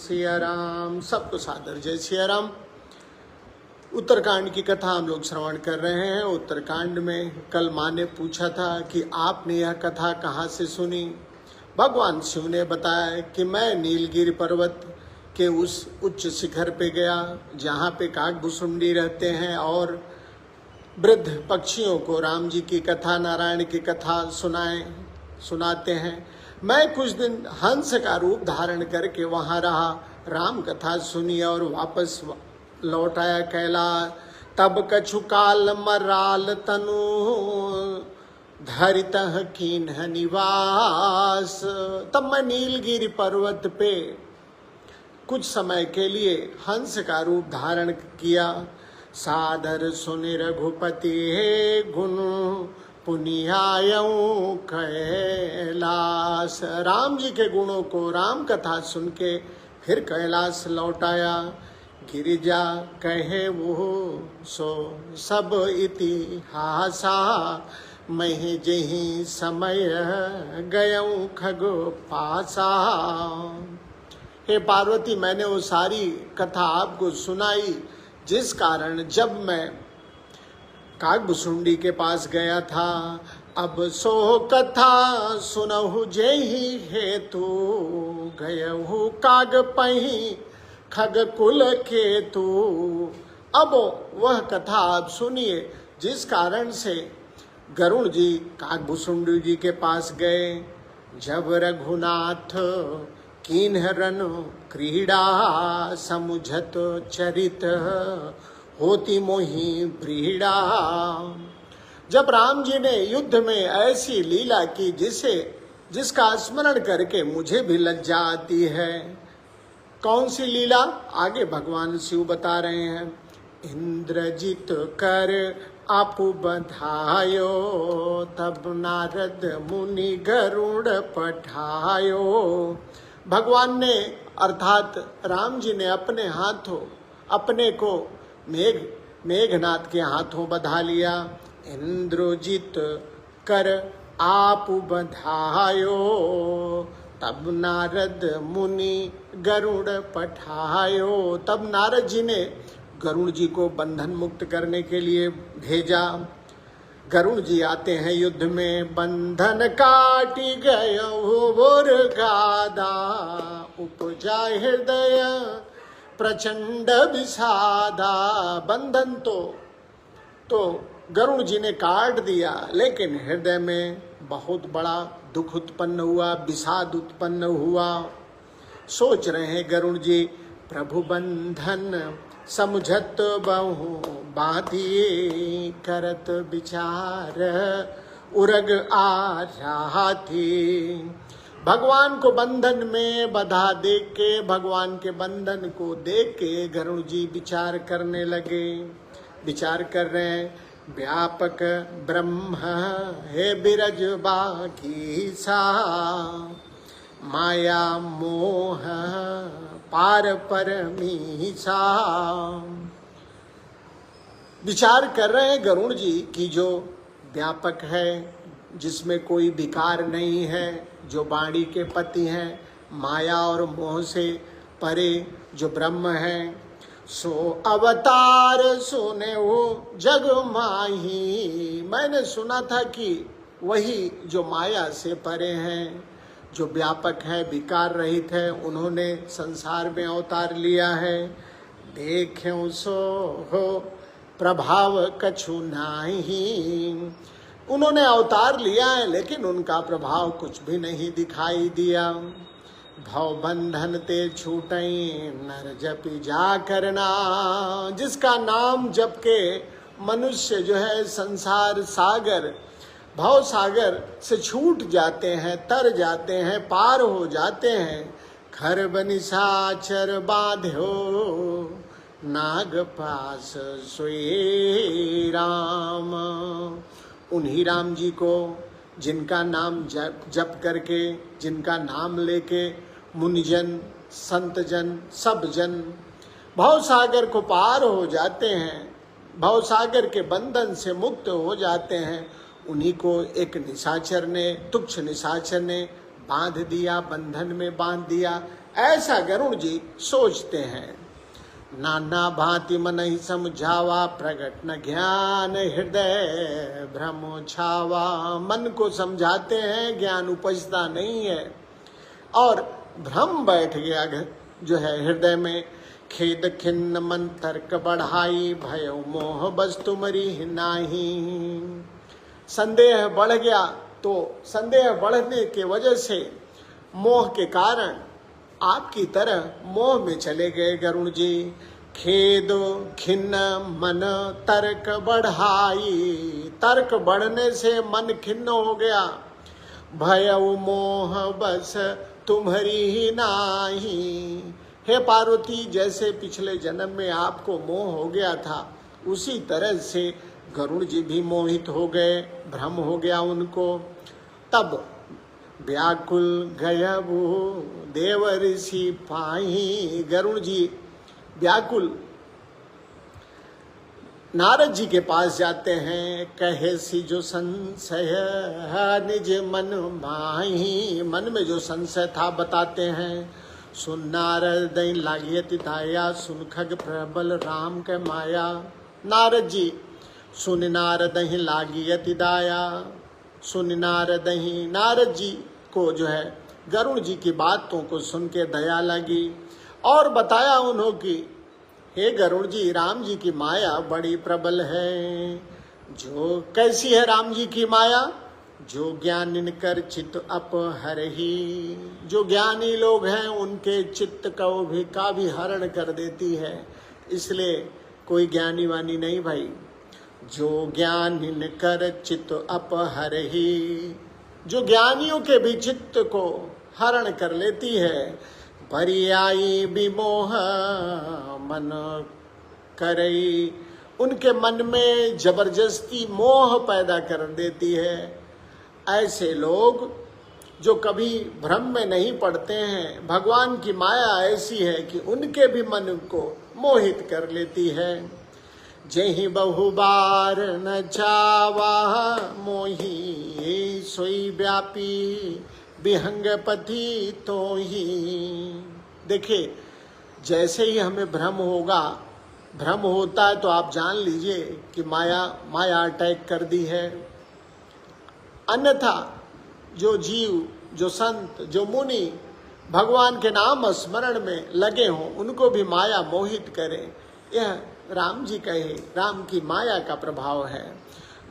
सिया राम। सबको सादर जय सिया राम। उत्तरकांड की कथा हम लोग श्रवण कर रहे हैं। उत्तरकांड में कल माँ ने पूछा था कि आपने यह कथा कहाँ से सुनी। भगवान शिव ने बताया कि मैं नीलगिरि पर्वत के उस उच्च शिखर पे गया जहाँ पे काकभुसुंडी रहते हैं और वृद्ध पक्षियों को राम जी की कथा, नारायण की कथा सुनाते हैं। मैं कुछ दिन हंस का रूप धारण करके वहाँ रहा, राम कथा सुनी और वापस लौट आया कैलाश। तब कछु काल मराल तनु धरितः कीन्ह निवास। तब मैं नीलगिरि पर्वत पे कुछ समय के लिए हंस का रूप धारण किया। सादर सुनि रघुपति हे गुण पुनियायऊ कैलाश। राम जी के गुणों को राम कथा सुन के फिर कैलाश लौट आया। गिरिजा कहे वो सो सब इतिहासा, मैं जही समय गयऊ खग पासा। हे पार्वती, मैंने वो सारी कथा आपको सुनाई जिस कारण जब मैं काकभुसुंडी के पास गया था। अब सो कथा सुनहु जेहि हेतु, गयहु काग पही खग कुल केतु। अब वह कथा आप सुनिए जिस कारण से गरुड़ जी काकभुसुंडी जी के पास गए। जब रघुनाथ कीन्ह रन क्रीड़ा, समुझत चरित होती मोहि ब्रीड़ा। जब राम जी ने युद्ध में ऐसी लीला की जिसका स्मरण करके मुझे भी लज्जा आती है। कौन सी लीला? आगे भगवान शिव बता रहे हैं। इंद्रजित कर आपु बधायो, तब नारद मुनि गरुड़ पठायो। भगवान ने अर्थात राम जी ने अपने हाथों अपने को मेघनाथ के हाथों बधा लिया। इंद्रजित कर आप बधायो, तब नारद मुनि गरुड़ पठायो। तब नारद जी ने गरुड़ जी को बंधन मुक्त करने के लिए भेजा। गरुड़ जी आते हैं युद्ध में। बंधन काटी गयो बोर गादा, उपजा हृदय प्रचंड विषादा। बंधन तो गरुड़ जी ने काट दिया, लेकिन हृदय में बहुत बड़ा दुख उत्पन्न हुआ, विषाद उत्पन्न हुआ। सोच रहे हैं गरुड़ जी, प्रभु बंधन समुझत बहु बाधिए, करत विचार उरग आ रहा थी। भगवान को बंधन में बधा देख के, भगवान के बंधन को देख के गरुड़ जी विचार करने लगे। विचार कर रहे हैं, व्यापक ब्रह्म हे बिरज बाकी सा, माया मोह पार परमीसा। विचार कर रहे हैं गरुड़ जी की जो व्यापक है, जिसमें कोई विकार नहीं है, जो वाणी के पति हैं, माया और मोह से परे जो ब्रह्म है। सो अवतार सुने वो जग माही। मैंने सुना था कि वही जो माया से परे हैं, जो व्यापक है, विकार रहित है, उन्होंने संसार में अवतार लिया है। देख्यो सो हो प्रभाव कछु नाही। उन्होंने अवतार लिया है, लेकिन उनका प्रभाव कुछ भी नहीं दिखाई दिया। भव बंधन ते छूटई नर जपि जा करना। जिसका नाम जप के मनुष्य जो है संसार सागर, भव सागर से छूट जाते हैं, तर जाते हैं, पार हो जाते हैं। खर बनिसाचर बांध्यो, नाग पास सोई राम। उन्हीं राम जी को जिनका नाम जप करके, जिनका नाम लेके मुनिजन, संतजन, सब जन भवसागर को पार हो जाते हैं, भवसागर के बंधन से मुक्त हो जाते हैं। उन्हीं को एक निशाचर ने, तुच्छ निशाचर ने बांध दिया, बंधन में बांध दिया। ऐसा गरुड़ जी सोचते हैं। नाना भांति मन ही समझावा, प्रगट न ज्ञान हृदय भ्रम छावा। मन को समझाते हैं, ज्ञान उपजता नहीं है और भ्रम बैठ गया जो है हृदय में। खेद खिन्न मन तर्क बढ़ाई, भय मोह बस तुमरी नाही। संदेह बढ़ गया, तो संदेह बढ़ने के वजह से मोह के कारण आपकी तरह मोह में चले गए गरुड़ जी। खेद खिन्न मन तर्क बढ़ाई, तर्क बढ़ने से मन खिन्न हो गया। भय मोह बस तुम्हारी ही नाही। हे पार्वती, जैसे पिछले जन्म में आपको मोह हो गया था, उसी तरह से गरुड़ जी भी मोहित हो गए, भ्रम हो गया उनको। तब व्याकुल गया वो देव ऋषि पाही। गरुड़ जी व्याकुल नारद जी के पास जाते हैं। कहे सी जो संशय निज मन माही, मन में जो संशय था बताते हैं। सुन नारद लागियति दाया, सुन खग प्रबल राम के माया। नारद जी सुन नारद लागियति दाया, सुन नारद। नारद जी को जो है गरुड़ जी की बातों को सुन के दया लगी और बताया उन्हों की, हे गरुड़ जी, राम जी की माया बड़ी प्रबल है। जो कैसी है राम जी की माया? जो ज्ञानिन कर चित्त अपहरही। जो ज्ञानी लोग हैं उनके चित्त का भी हरण कर देती है। इसलिए कोई ज्ञानी वानी नहीं भाई। जो ज्ञानिन कर चित्त अपहरही, जो ज्ञानियों के भी चित्त को हरण कर लेती है। परियाई विमोह मन करई, उनके मन में जबरदस्ती मोह पैदा कर देती है। ऐसे लोग जो कभी भ्रम में नहीं पड़ते हैं, भगवान की माया ऐसी है कि उनके भी मन को मोहित कर लेती है। जही बहु बार न चावा मोही, सोई व्यापी विहंग पति तो ही। देखिए, जैसे ही हमें भ्रम होगा, भ्रम होता है तो आप जान लीजिए कि माया अटैक कर दी है। अन्यथा जो जीव, जो संत, जो मुनि भगवान के नाम स्मरण में लगे हों, उनको भी माया मोहित करे। यह राम जी कहे, राम की माया का प्रभाव है।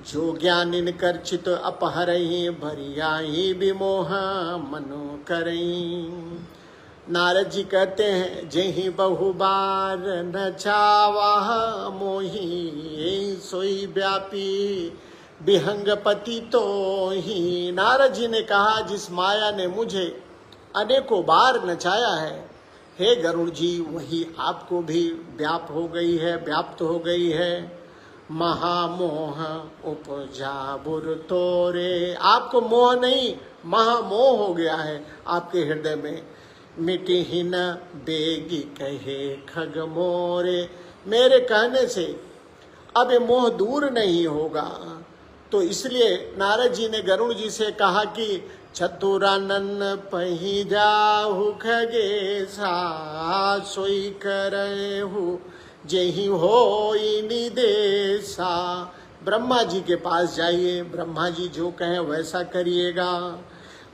जो ज्ञानिन कर चित अपहरही, भरियाही विमोह मनो करई। नारद जी कहते हैं, जेहि बहु बार न चावा मोही, सोई व्यापी विहंगपति तो ही। नारद जी ने कहा, जिस माया ने मुझे अनेकों बार नचाया है, हे गरुड़ जी, वही आपको भी व्याप्त हो गई है। महामोह उपजा बुर तोरे, आपको मोह नहीं, महामोह हो गया है आपके हृदय में। मिटी ही न बेगी कहे खग मोरे, मेरे कहने से अब ये मोह दूर नहीं होगा। तो इसलिए नारद जी ने गरुड़ जी से कहा कि चतुरानन पही जाहु खगेसा, सोई करहु जेहि होई निदेशा। ब्रह्मा जी के पास जाइए, ब्रह्मा जी जो कहें वैसा करिएगा।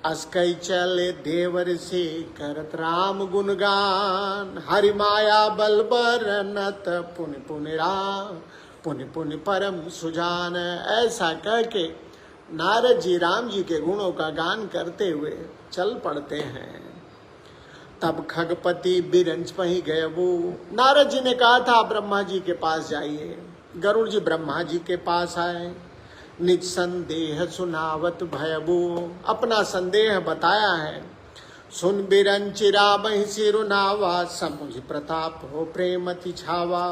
अस्कई चले देवर से करत राम गुणगान, हरि माया बल बरनत पुनि पुनि राम, पुनि पुनि परम सुजान। ऐसा कह के नारद जी राम जी के गुणों का गान करते हुए चल पड़ते हैं। तब खगपति बिरंज पही गए वो। नारद जी ने कहा था ब्रह्मा जी के पास जाइए। गरुड़ जी ब्रह्मा जी के पास आए। निज संदेह सुनावत भयबू, अपना संदेह बताया है। सुन बिरंचिरा मही सिरुनावा, समुझ प्रताप हो प्रेमति छावा।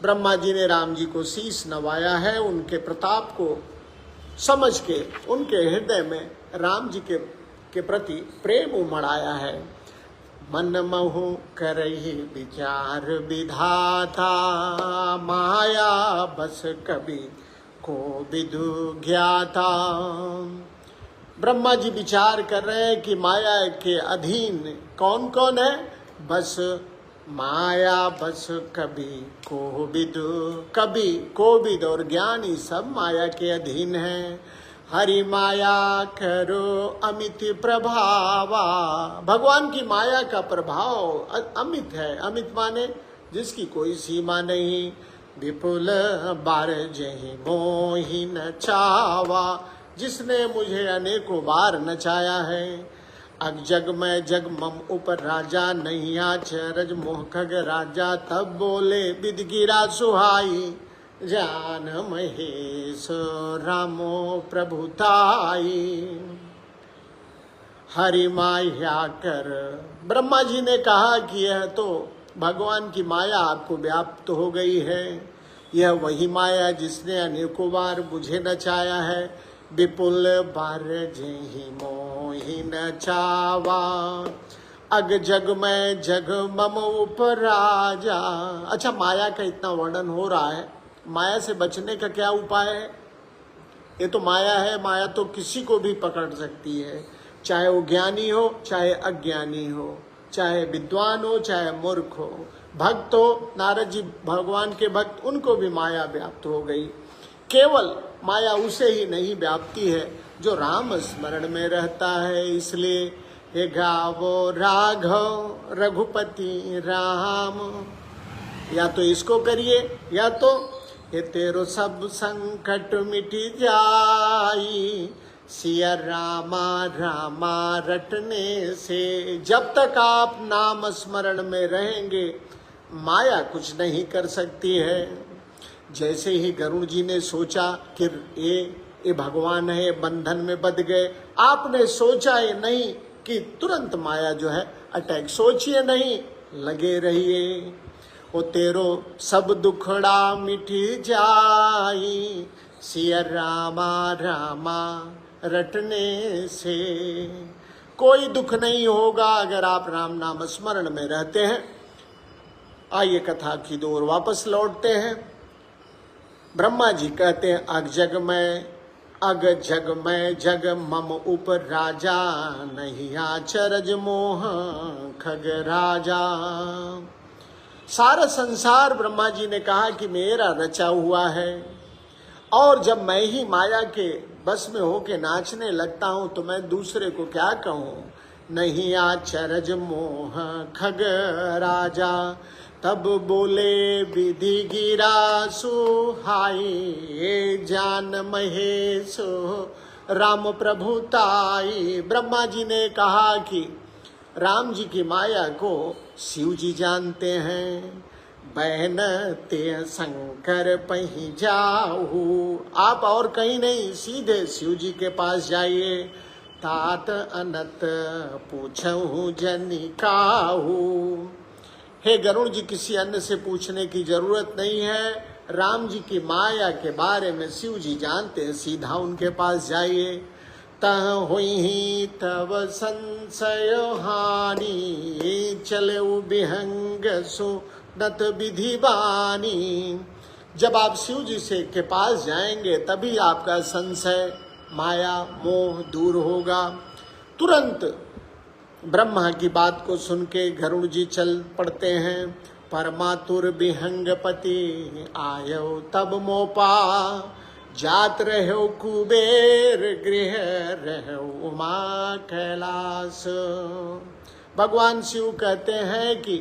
ब्रह्मा जी ने राम जी को शीश नवाया है, उनके प्रताप को समझ के उनके हृदय में राम जी के प्रति प्रेम उमड़ाया है। मन महु करहि विचार विधाता, माया बस कवि को विदु ज्ञाता। ब्रह्मा जी विचार कर रहे हैं कि माया के अधीन कौन कौन है। बस माया बस कभी कोविद और ज्ञानी सब माया के अधीन है। हरि माया करो अमित प्रभावा। भगवान की माया का प्रभाव अमित है। अमित माने जिसकी कोई सीमा नहीं। विपुल बार जही मोहि नचावा, जिसने मुझे अनेकों बार नचाया है। अग जग में जग मम ऊपर राजा, नहीं आचरज मोह खग राजा। तब बोले विद गिरा सुहाई, जान महेश रामो प्रभुताई। हरि माया कर, ब्रह्मा जी ने कहा कि यह तो भगवान की माया आपको व्याप्त हो गई है। यह वही माया जिसने अनेकों बार मुझे नचाया है। विपुल बार जेहि मोहि नचावा, अग जग में जग मम ऊपर राजा। अच्छा, माया का इतना वर्णन हो रहा है, माया से बचने का क्या उपाय है? ये तो माया है, माया तो किसी को भी पकड़ सकती है, चाहे वो ज्ञानी हो चाहे अज्ञानी हो, चाहे विद्वान हो चाहे मूर्ख हो। भक्त हो, नारद जी भगवान के भक्त, उनको भी माया व्याप्त हो गई। केवल माया उसे ही नहीं व्याप्ति है जो राम स्मरण में रहता है। इसलिए हे गावो राघव रघुपति राम, या तो इसको करिए या तो ये तेरो सब संकट मिट जाई, सिया रामा रामा रटने से। जब तक आप नाम स्मरण में रहेंगे माया कुछ नहीं कर सकती है। जैसे ही गरुड़ जी ने सोचा कि ये भगवान है, बंधन में बंध गए, आपने सोचा ये नहीं कि तुरंत माया जो है अटैक। सोचिए नहीं, लगे रहिए। ओ तेरो सब दुखड़ा मिट जाई, सिया रामा रामा रटने से। कोई दुख नहीं होगा अगर आप राम नाम स्मरण में रहते हैं। आइए कथा की ओर वापस लौटते हैं। ब्रह्मा जी कहते हैं अग जग में जग मम ऊपर राजा, नहीं आचरज मोह खग राजा। सारा संसार ब्रह्मा जी ने कहा कि मेरा रचा हुआ है, और जब मैं ही माया के बस में होके नाचने लगता हूँ तो मैं दूसरे को क्या कहूँ। नहीं आचरज मोह खग राजा, तब बोले विधि गिरा सुहाई, जान महेश राम प्रभुताई। ब्रह्मा जी ने कहा कि राम जी की माया को शिव जी जानते हैं। बहन ते शंकर पही जाऊ, आप और कहीं नहीं, सीधे शिव जी के पास जाइए। तात अनत पूछूं जनि काहू। हे गरुड़ जी, किसी अन्य से पूछने की जरूरत नहीं है। राम जी की माया के बारे में शिव जी जानते हैं, सीधा उनके पास जाइए। तह हुई तब संशय हानि, चले विहंग सुनत विधि बानी। जब आप शिव जी से के पास जाएंगे तभी आपका संशय, माया, मोह दूर होगा। तुरंत ब्रह्मा की बात को सुन के गरुड़ जी चल पड़ते हैं। परमातुर विहंगपति आयो तब मोपा, जात रहो कुबेर गृह रहो उमा कैलाश। भगवान शिव कहते हैं कि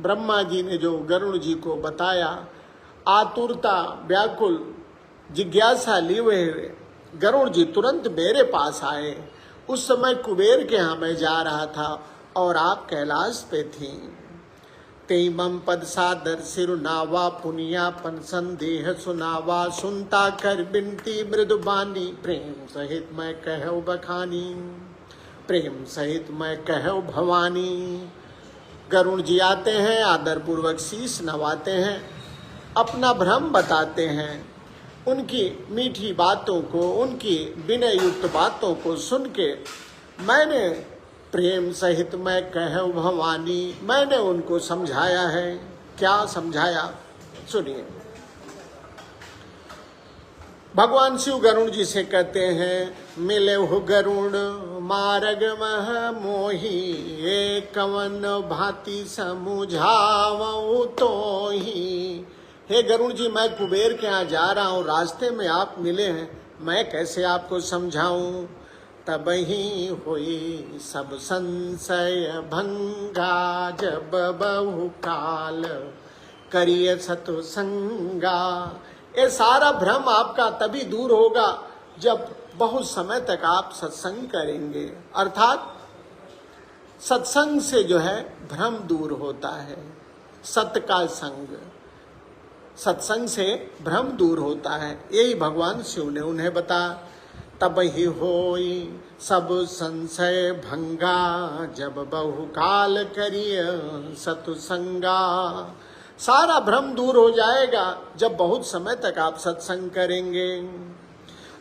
ब्रह्मा जी ने जो गरुड़ जी को बताया, आतुरता, व्याकुल, जिज्ञासा लिए हुए गरुड़ जी तुरंत मेरे पास आए। उस समय कुबेर के यहाँ मैं जा रहा था और आप कैलाश पे थी। तेमम पद सादर सिरुनावा, पुनियापन संदेह सुनावा। सुनता कर बिनती मृदुबानी, प्रेम सहित मैं कहो बखानी, प्रेम सहित मैं कहो भवानी। गरुड़ जी आते हैं, आदर पूर्वक शीश नवाते हैं, अपना भ्रम बताते हैं। उनकी मीठी बातों को, उनकी विनय युक्त बातों को सुन के मैंने प्रेम सहित मैं कहो भवानी, मैंने उनको समझाया है। क्या समझाया, सुनिए। भगवान शिव गरुण जी से कहते हैं, मिले हो गरुण मार्ग मह मोही, ये कवन भांति समुझावऊ तोही। हे गरुण जी, मैं कुबेर के यहाँ जा रहा हूँ, रास्ते में आप मिले हैं, मैं कैसे आपको समझाऊं। तब ही हुई सब संशय भंगा, जब बहुकाल करिए सतसंगा। ये सारा भ्रम आपका तभी दूर होगा जब बहुत समय तक आप सत्संग करेंगे। अर्थात सत्संग से जो है भ्रम दूर होता है। सत्य का संग, सत्संग से भ्रम दूर होता है, यही भगवान शिव ने उन्हें बताया। तब ही होई सब संशय भंगा, जब बहुकाल करिय सत्संगा। सारा भ्रम दूर हो जाएगा जब बहुत समय तक आप सत्संग करेंगे।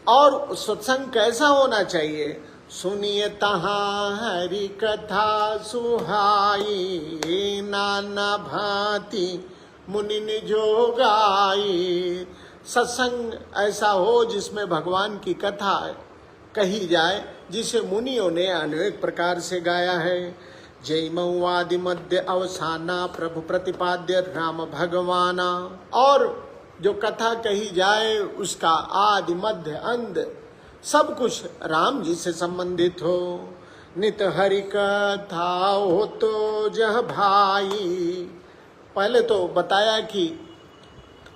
और सत्संग कैसा होना चाहिए? सुनिए तहाँ हरि कथा सुहाई, नाना भांति मुनि निजो गाई। सत्संग ऐसा हो जिसमें भगवान की कथा कही जाए, जिसे मुनियों ने अनेक प्रकार से गाया है। जय मऊआदि मध्य अवसाना, प्रभु प्रतिपाद्य राम भगवाना। और जो कथा कही जाए उसका आदि मध्य अंत सब कुछ राम जी से संबंधित हो। नित हरि कथा हो तो जह भाई। पहले तो बताया कि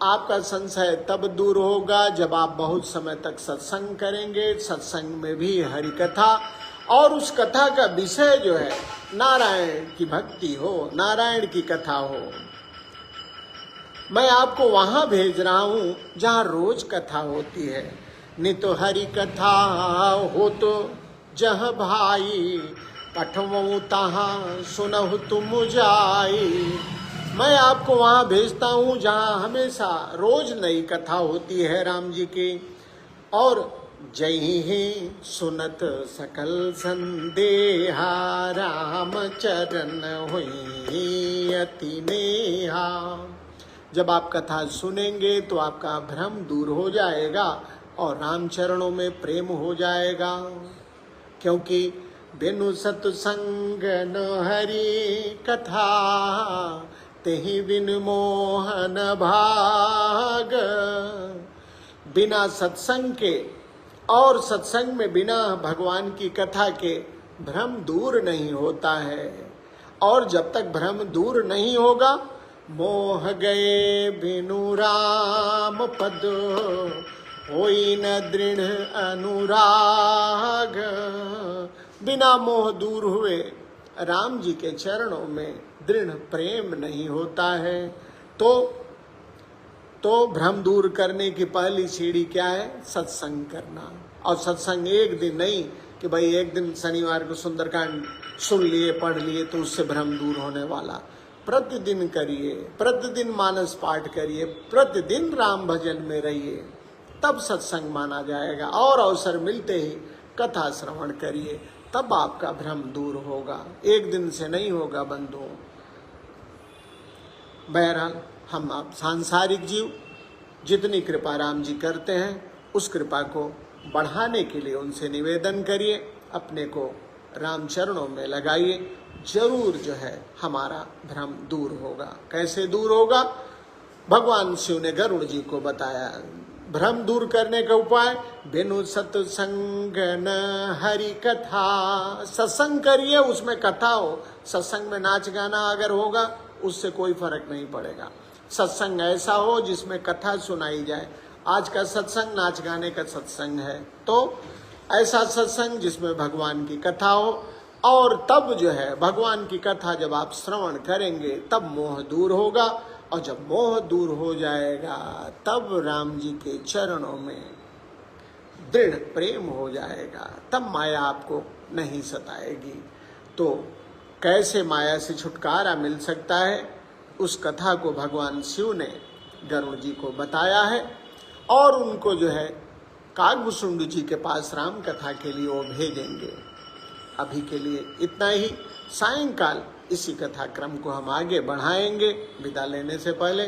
आपका संशय तब दूर होगा जब आप बहुत समय तक सत्संग करेंगे। सत्संग में भी हरि कथा, और उस कथा का विषय जो है नारायण की भक्ति हो, नारायण की कथा हो। मैं आपको वहां भेज रहा हूं जहां रोज कथा होती है। नितो हरि कथा हो तो जह भाई, पठवऊ तहाँ सुनहु तुम जाई। मैं आपको वहां भेजता हूं जहां हमेशा रोज नई कथा होती है राम जी की। और जय ही सुनत सकल संदेहा, राम चरण हुई अति नेहा। जब आप कथा सुनेंगे तो आपका भ्रम दूर हो जाएगा और राम चरणों में प्रेम हो जाएगा। क्योंकि बिनु सत्संग न हरि कथा, तेहि बिन मोहन भाग। बिना सत्संग के और सत्संग में बिना भगवान की कथा के भ्रम दूर नहीं होता है। और जब तक भ्रम दूर नहीं होगा, मोह गए बिनु राम पद, होई न दृढ़ अनुराग। बिना मोह दूर हुए राम जी के चरणों में दृढ़ प्रेम नहीं होता है। तो भ्रम दूर करने की पहली सीढ़ी क्या है? सत्संग करना। और सत्संग एक दिन नहीं कि भाई एक दिन शनिवार को सुंदरकांड सुन लिए, पढ़ लिए तो उससे भ्रम दूर होने वाला। प्रतिदिन करिए, प्रतिदिन मानस पाठ करिए, प्रतिदिन राम भजन में रहिए, तब सत्संग माना जाएगा। और अवसर मिलते ही कथा श्रवण करिए, तब आपका भ्रम दूर होगा। एक दिन से नहीं होगा बंधुओं। बहरहाल हम आप सांसारिक जीव जितनी कृपा राम जी करते हैं, उस कृपा को बढ़ाने के लिए उनसे निवेदन करिए, अपने को राम चरणों में लगाइए। जरूर जो है हमारा भ्रम दूर होगा। कैसे दूर होगा? भगवान शिव ने गरुड़ जी को बताया। भ्रम दूर करने का उपाय, बिनु सत्संग न हरि कथा। सत्संग करिए, उसमें कथा हो। सत्संग में नाच गाना अगर होगा उससे कोई फर्क नहीं पड़ेगा। सत्संग ऐसा हो जिसमें कथा सुनाई जाए। आज का सत्संग नाच गाने का सत्संग है, तो ऐसा सत्संग जिसमें भगवान की कथा हो। और तब जो है भगवान की कथा जब आप श्रवण करेंगे तब मोह दूर होगा। और जब मोह दूर हो जाएगा तब राम जी के चरणों में दृढ़ प्रेम हो जाएगा। तब माया आपको नहीं सताएगी। तो कैसे माया से छुटकारा मिल सकता है, उस कथा को भगवान शिव ने गरुड़ जी को बताया है। और उनको जो है कागभूषुंड जी के पास राम कथा के लिए वो भेजेंगे। अभी के लिए इतना ही। सायंकाल इसी कथा क्रम को हम आगे बढ़ाएंगे। विदा लेने से पहले